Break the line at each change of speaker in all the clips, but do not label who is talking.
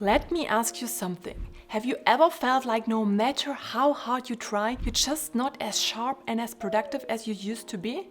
Let me ask you something. Have you ever felt like no matter how hard you try, you're just not as sharp and as productive as you used to be?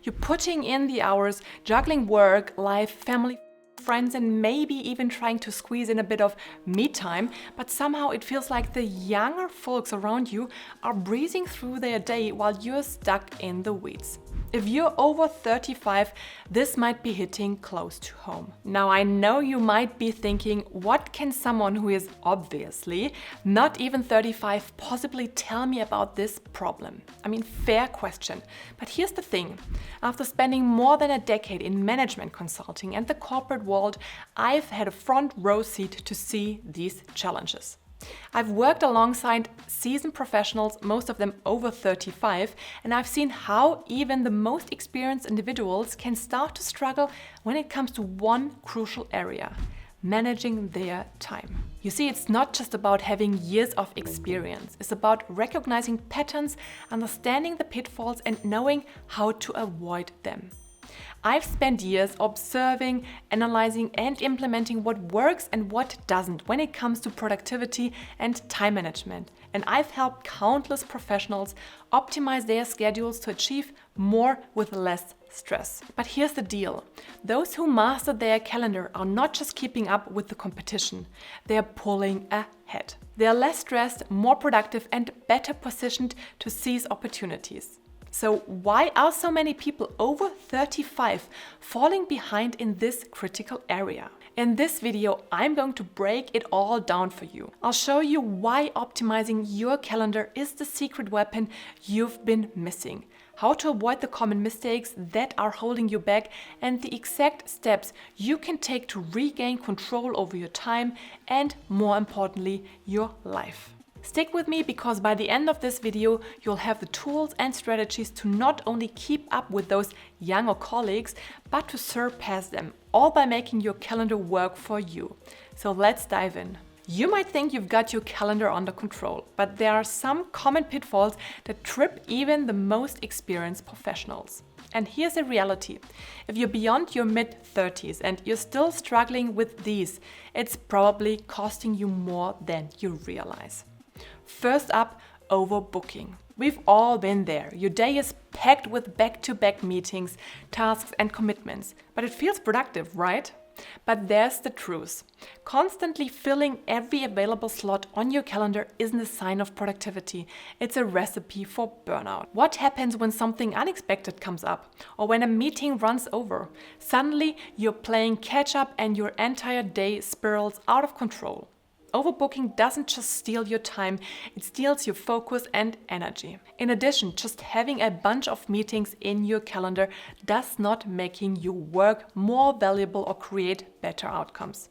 You're putting in the hours, juggling work, life, family, friends, and maybe even trying to squeeze in a bit of me time, but somehow it feels like the younger folks around you are breezing through their day while you're stuck in the weeds. If you're over 35, this might be hitting close to home. Now, I know you might be thinking, what can someone who is obviously not even 35 possibly tell me about this problem? I mean, fair question. But here's the thing. After spending more than a decade in management consulting and the corporate world, I've had a front row seat to see these challenges. I've worked alongside seasoned professionals, most of them over 35, and I've seen how even the most experienced individuals can start to struggle when it comes to one crucial area: managing their time. You see, it's not just about having years of experience. It's about recognizing patterns, understanding the pitfalls, and knowing how to avoid them. I've spent years observing, analyzing, and implementing what works and what doesn't when it comes to productivity and time management. And I've helped countless professionals optimize their schedules to achieve more with less stress. But here's the deal. Those who master their calendar are not just keeping up with the competition, they're pulling ahead. They're less stressed, more productive, and better positioned to seize opportunities. So why are so many people over 35 falling behind in this critical area? In this video, I'm going to break it all down for you. I'll show you why optimizing your calendar is the secret weapon you've been missing, how to avoid the common mistakes that are holding you back, and the exact steps you can take to regain control over your time and, more importantly, your life. Stick with me, because by the end of this video, you'll have the tools and strategies to not only keep up with those younger colleagues, but to surpass them, all by making your calendar work for you. So let's dive in. You might think you've got your calendar under control, but there are some common pitfalls that trip even the most experienced professionals. And here's the reality. If you're beyond your mid-30s and you're still struggling with these, it's probably costing you more than you realize. First up, overbooking. We've all been there. Your day is packed with back-to-back meetings, tasks, and commitments, but it feels productive, right? But there's the truth. Constantly filling every available slot on your calendar isn't a sign of productivity. It's a recipe for burnout. What happens when something unexpected comes up, or when a meeting runs over? Suddenly, you're playing catch-up and your entire day spirals out of control. Overbooking doesn't just steal your time, it steals your focus and energy. In addition, just having a bunch of meetings in your calendar does not make your work more valuable or create better outcomes.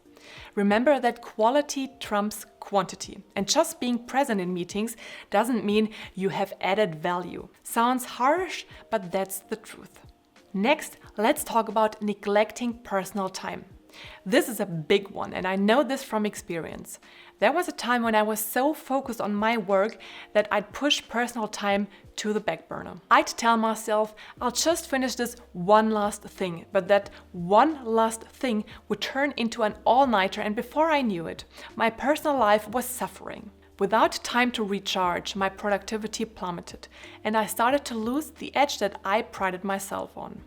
Remember that quality trumps quantity, and just being present in meetings doesn't mean you have added value. Sounds harsh, but that's the truth. Next, let's talk about neglecting personal time. This is a big one, and I know this from experience. There was a time when I was so focused on my work that I'd push personal time to the back burner. I'd tell myself, I'll just finish this one last thing, but that one last thing would turn into an all-nighter, and before I knew it, my personal life was suffering. Without time to recharge, my productivity plummeted, and I started to lose the edge that I prided myself on.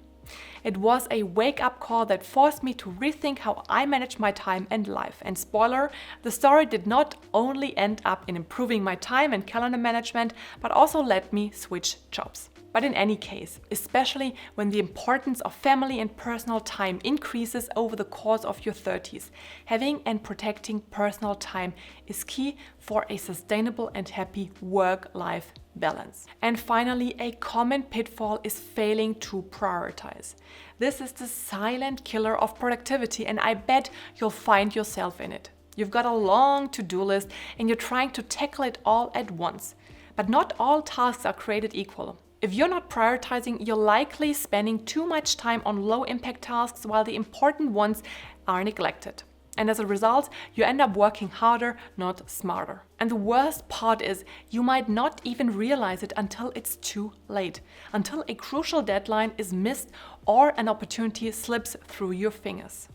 It was a wake-up call that forced me to rethink how I manage my time and life. And spoiler, the story did not only end up in improving my time and calendar management, but also let me switch jobs. But in any case, especially when the importance of family and personal time increases over the course of your 30s, having and protecting personal time is key for a sustainable and happy work-life balance. And finally, a common pitfall is failing to prioritize. This is the silent killer of productivity, and I bet you'll find yourself in it. You've got a long to-do list and you're trying to tackle it all at once. But not all tasks are created equal. If you're not prioritizing, you're likely spending too much time on low-impact tasks while the important ones are neglected. And as a result, you end up working harder, not smarter. And the worst part is, you might not even realize it until it's too late, until a crucial deadline is missed or an opportunity slips through your fingers.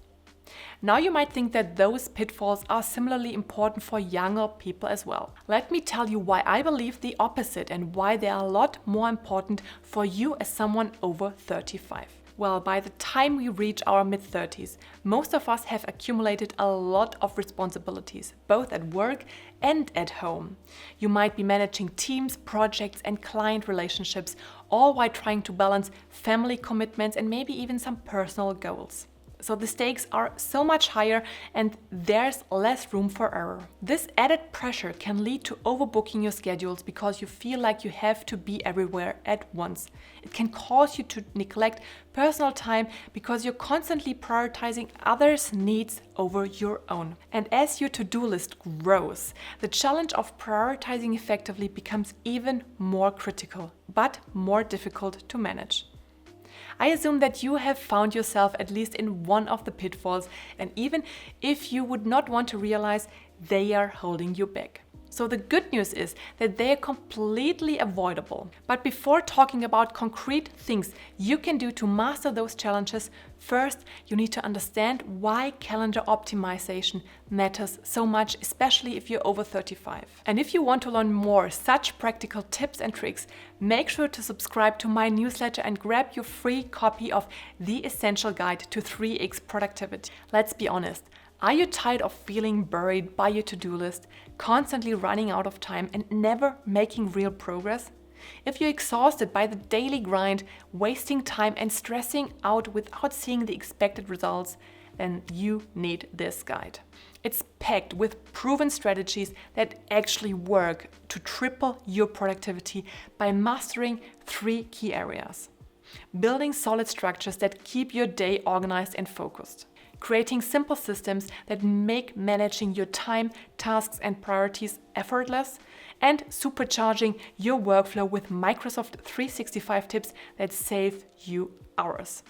Now you might think that those pitfalls are similarly important for younger people as well. Let me tell you why I believe the opposite and why they are a lot more important for you as someone over 35. Well, by the time we reach our mid-30s, most of us have accumulated a lot of responsibilities, both at work and at home. You might be managing teams, projects, and client relationships, all while trying to balance family commitments and maybe even some personal goals. So the stakes are so much higher and there's less room for error. This added pressure can lead to overbooking your schedules because you feel like you have to be everywhere at once. It can cause you to neglect personal time because you're constantly prioritizing others' needs over your own. And as your to-do list grows, the challenge of prioritizing effectively becomes even more critical, but more difficult to manage. I assume that you have found yourself at least in one of the pitfalls, and even if you would not want to realize, they are holding you back. So the good news is that they are completely avoidable. But before talking about concrete things you can do to master those challenges, first you need to understand why calendar optimization matters so much, especially if you're over 35. And if you want to learn more such practical tips and tricks, make sure to subscribe to my newsletter and grab your free copy of The Essential Guide to 3x Productivity. Let's be honest. Are you tired of feeling buried by your to-do list, constantly running out of time and never making real progress? If you're exhausted by the daily grind, wasting time and stressing out without seeing the expected results, then you need this guide. It's packed with proven strategies that actually work to triple your productivity by mastering 3 key areas. Building solid structures that keep your day organized and focused. Creating simple systems that make managing your time, tasks, and priorities effortless, and supercharging your workflow with Microsoft 365 tips that save you hours.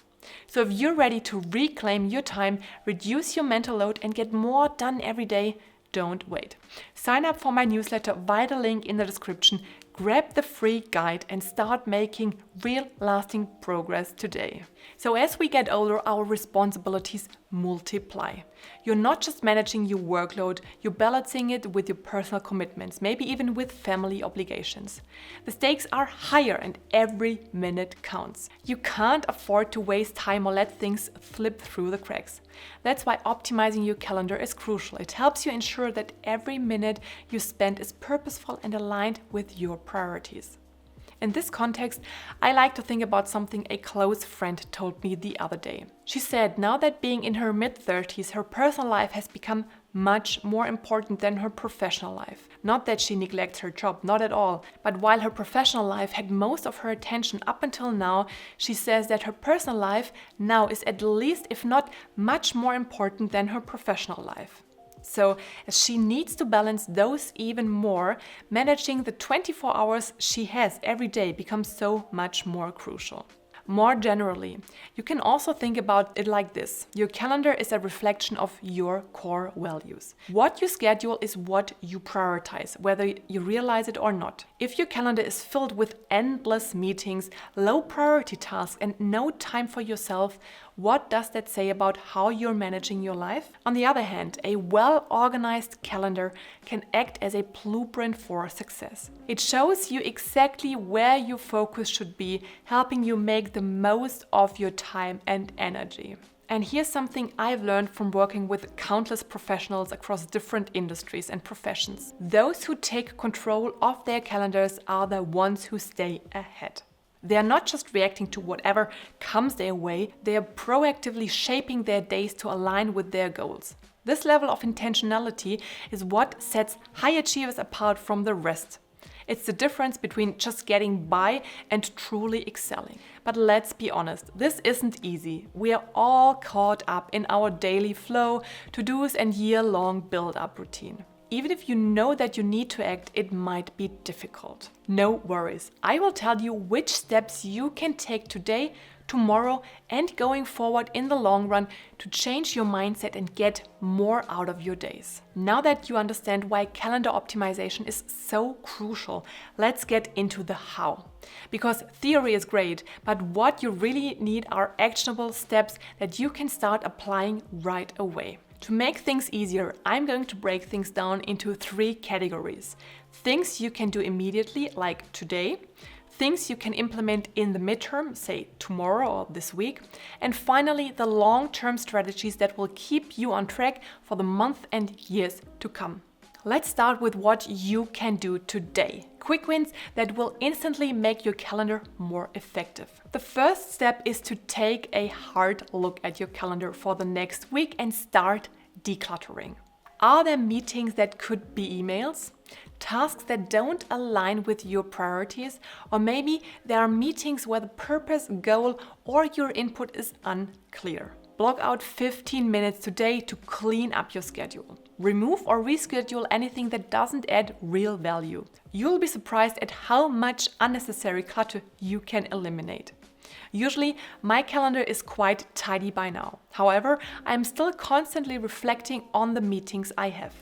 So if you're ready to reclaim your time, reduce your mental load, and get more done every day, don't wait. Sign up for my newsletter via the link in the description, grab the free guide, and start making real lasting progress today. So as we get older, our responsibilities multiply. You're not just managing your workload, you're balancing it with your personal commitments, maybe even with family obligations. The stakes are higher and every minute counts. You can't afford to waste time or let things slip through the cracks. That's why optimizing your calendar is crucial. It helps you ensure that every minute you spend is purposeful and aligned with your priorities. In this context, I like to think about something a close friend told me the other day. She said now that being in her mid-30s, her personal life has become much more important than her professional life. Not that she neglects her job, not at all. But while her professional life had most of her attention up until now, she says that her personal life now is at least, if not much more important than her professional life. So, as she needs to balance those even more, managing the 24 hours she has every day becomes so much more crucial. More generally, you can also think about it like this. Your calendar is a reflection of your core values. What you schedule is what you prioritize, whether you realize it or not. If your calendar is filled with endless meetings, low priority tasks, and no time for yourself, what does that say about how you're managing your life? On the other hand, a well-organized calendar can act as a blueprint for success. It shows you exactly where your focus should be, helping you make the most of your time and energy. And here's something I've learned from working with countless professionals across different industries and professions. Those who take control of their calendars are the ones who stay ahead. They are not just reacting to whatever comes their way, they are proactively shaping their days to align with their goals. This level of intentionality is what sets high achievers apart from the rest. It's the difference between just getting by and truly excelling. But let's be honest, this isn't easy. We are all caught up in our daily flow, to-dos and year-long build-up routine. Even if you know that you need to act, it might be difficult. No worries. I will tell you which steps you can take today tomorrow, and going forward in the long run to change your mindset and get more out of your days. Now that you understand why calendar optimization is so crucial, let's get into the how. Because theory is great, but what you really need are actionable steps that you can start applying right away. To make things easier, I'm going to break things down into 3 categories. Things you can do immediately, like today, things you can implement in the midterm, say tomorrow or this week, and finally the long-term strategies that will keep you on track for the month and years to come. Let's start with what you can do today. Quick wins that will instantly make your calendar more effective. The first step is to take a hard look at your calendar for the next week and start decluttering. Are there meetings that could be emails? Tasks that don't align with your priorities? Or maybe there are meetings where the purpose, goal, or your input is unclear. Block out 15 minutes today to clean up your schedule. Remove or reschedule anything that doesn't add real value. You'll be surprised at how much unnecessary clutter you can eliminate. Usually, my calendar is quite tidy by now. However, I'm still constantly reflecting on the meetings I have.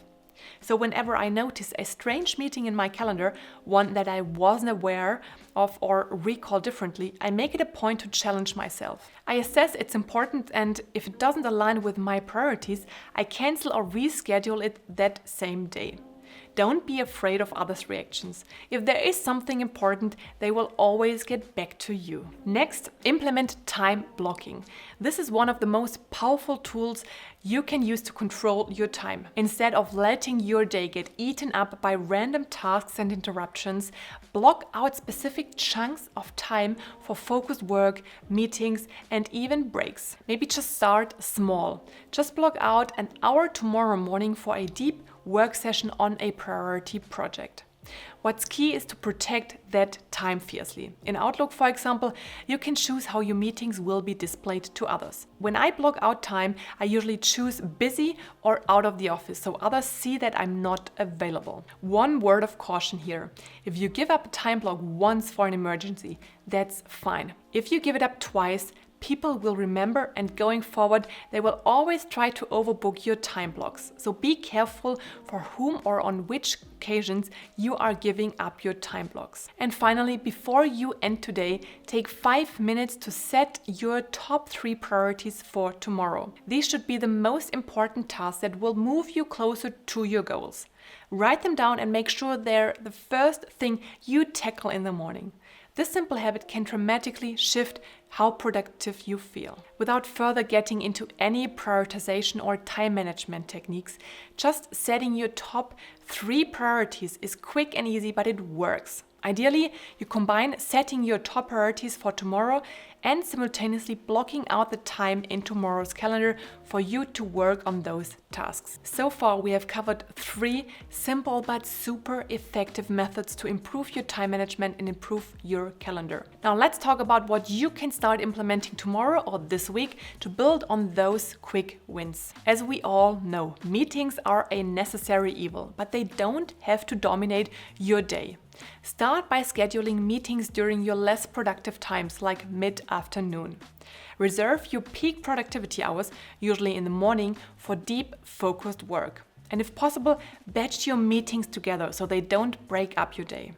So whenever I notice a strange meeting in my calendar, one that I wasn't aware of or recall differently, I make it a point to challenge myself. I assess its importance, and if it doesn't align with my priorities, I cancel or reschedule it that same day. Don't be afraid of others' reactions. If there is something important, they will always get back to you. Next, implement time blocking. This is one of the most powerful tools you can use to control your time. Instead of letting your day get eaten up by random tasks and interruptions, block out specific chunks of time for focused work, meetings, and even breaks. Maybe just start small. Just block out an hour tomorrow morning for a deep work session on a priority project. What's key is to protect that time fiercely. In Outlook, for example, you can choose how your meetings will be displayed to others. When I block out time, I usually choose busy or out of the office so others see that I'm not available. One word of caution here. If you give up a time block once for an emergency, that's fine. If you give it up twice, people will remember, and going forward, they will always try to overbook your time blocks. So be careful for whom or on which occasions you are giving up your time blocks. And finally, before you end today, take 5 minutes to set your top 3 priorities for tomorrow. These should be the most important tasks that will move you closer to your goals. Write them down and make sure they're the first thing you tackle in the morning. This simple habit can dramatically shift how productive you feel. Without further getting into any prioritization or time management techniques, just setting your top 3 priorities is quick and easy, but it works. Ideally, you combine setting your top priorities for tomorrow and simultaneously blocking out the time in tomorrow's calendar for you to work on those tasks. So far, we have covered 3 simple but super effective methods to improve your time management and improve your calendar. Now let's talk about what you can start implementing tomorrow or this week to build on those quick wins. As we all know, meetings are a necessary evil, but they don't have to dominate your day. Start by scheduling meetings during your less productive times, like mid-afternoon. Reserve your peak productivity hours, usually in the morning, for deep, focused work. And if possible, batch your meetings together so they don't break up your day.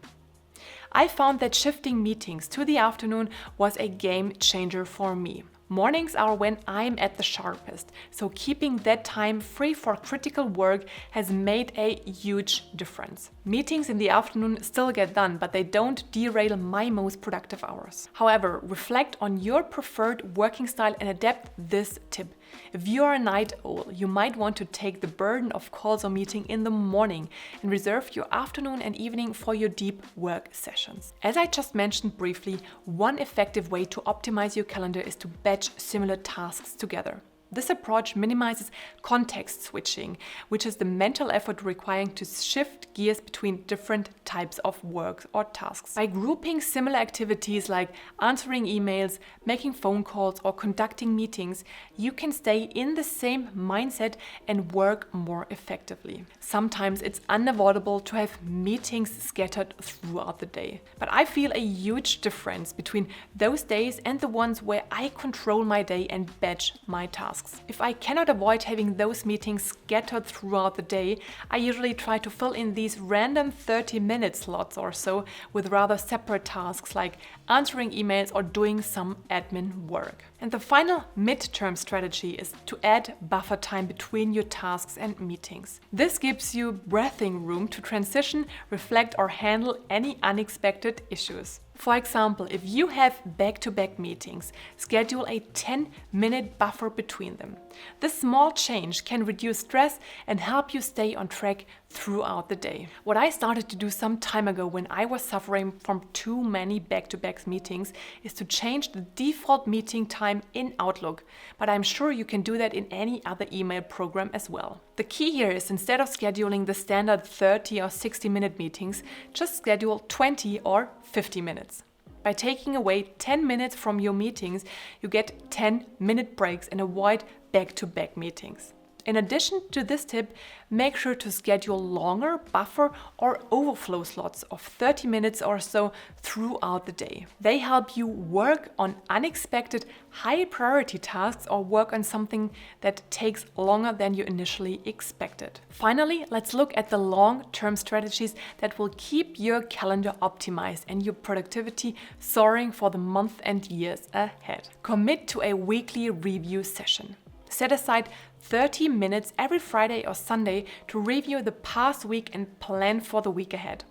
I found that shifting meetings to the afternoon was a game changer for me. Mornings are when I'm at the sharpest, so keeping that time free for critical work has made a huge difference. Meetings in the afternoon still get done, but they don't derail my most productive hours. However, reflect on your preferred working style and adapt this tip. If you are a night owl, you might want to take the burden of calls or meeting in the morning and reserve your afternoon and evening for your deep work sessions. As I just mentioned briefly, one effective way to optimize your calendar is to batch similar tasks together. This approach minimizes context switching, which is the mental effort requiring to shift gears between different types of work or tasks. By grouping similar activities like answering emails, making phone calls, or conducting meetings, you can stay in the same mindset and work more effectively. Sometimes it's unavoidable to have meetings scattered throughout the day, but I feel a huge difference between those days and the ones where I control my day and batch my tasks. If I cannot avoid having those meetings scattered throughout the day, I usually try to fill in these random 30-minute slots or so with rather separate tasks like answering emails or doing some admin work. And the final midterm strategy is to add buffer time between your tasks and meetings. This gives you breathing room to transition, reflect, or handle any unexpected issues. For example, if you have back-to-back meetings, schedule a 10-minute buffer between them. This small change can reduce stress and help you stay on track throughout the day. What I started to do some time ago when I was suffering from too many back-to-back meetings is to change the default meeting time in Outlook, but I'm sure you can do that in any other email program as well. The key here is instead of scheduling the standard 30 or 60-minute meetings, just schedule 20 or 50 minutes. By taking away 10 minutes from your meetings, you get 10-minute breaks and avoid back-to-back meetings. In addition to this tip, make sure to schedule longer buffer or overflow slots of 30 minutes or so throughout the day. They help you work on unexpected high priority tasks or work on something that takes longer than you initially expected. Finally, let's look at the long-term strategies that will keep your calendar optimized and your productivity soaring for the month and years ahead. Commit to a weekly review session. Set aside 30 minutes every Friday or Sunday to review the past week and plan for the week ahead.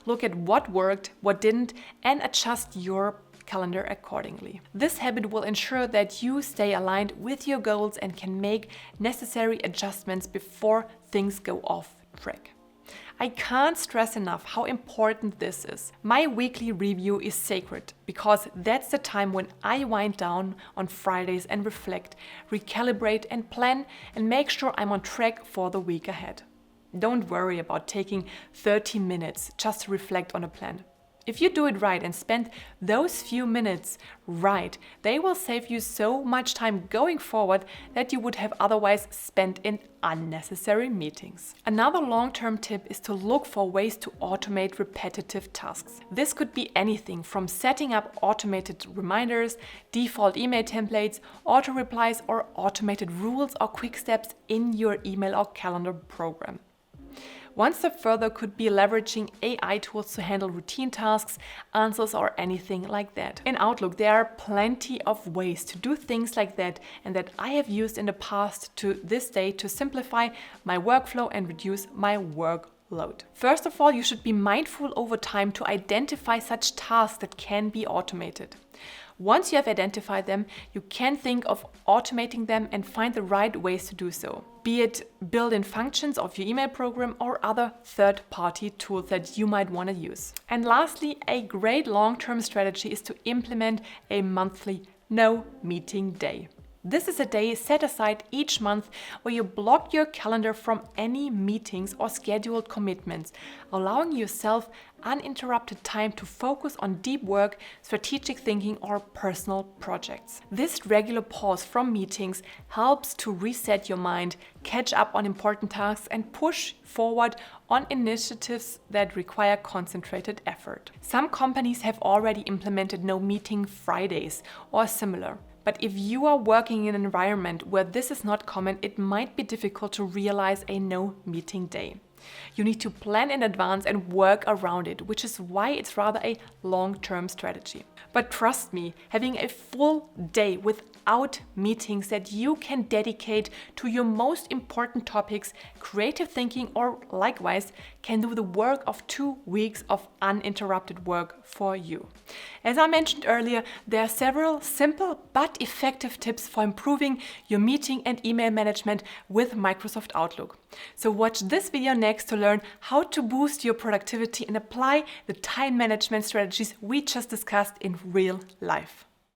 Look at what worked, what didn't, and adjust your calendar accordingly. This habit will ensure that you stay aligned with your goals and can make necessary adjustments before things go off track. I can't stress enough how important this is. My weekly review is sacred because that's the time when I wind down on Fridays and reflect, recalibrate and plan and make sure I'm on track for the week ahead. Don't worry about taking 30 minutes just to reflect on a plan. If you do it right and spend those few minutes right, they will save you so much time going forward that you would have otherwise spent in unnecessary meetings. Another long-term tip is to look for ways to automate repetitive tasks. This could be anything from setting up automated reminders, default email templates, auto replies, or automated rules or quick steps in your email or calendar program. One step further could be leveraging AI tools to handle routine tasks, answers, or anything like that. In Outlook, there are plenty of ways to do things like that and that I have used in the past to this day to simplify my workflow and reduce my workload. First of all, you should be mindful over time to identify such tasks that can be automated. Once you have identified them, you can think of automating them and find the right ways to do so, be it built-in functions of your email program or other third-party tools that you might want to use. And lastly, a great long-term strategy is to implement a monthly no meeting day. This is a day set aside each month where you block your calendar from any meetings or scheduled commitments, allowing yourself uninterrupted time to focus on deep work, strategic thinking, or personal projects. This regular pause from meetings helps to reset your mind, catch up on important tasks, and push forward on initiatives that require concentrated effort. Some companies have already implemented no meeting Fridays or similar. But if you are working in an environment where this is not common, it might be difficult to realize a no meeting day. You need to plan in advance and work around it, which is why it's rather a long-term strategy. But trust me, having a full day without meetings that you can dedicate to your most important topics, creative thinking, or likewise, can do the work of 2 weeks of uninterrupted work for you. As I mentioned earlier, there are several simple but effective tips for improving your meeting and email management with Microsoft Outlook. So watch this video next to learn how to boost your productivity and apply the time management strategies we just discussed in real life.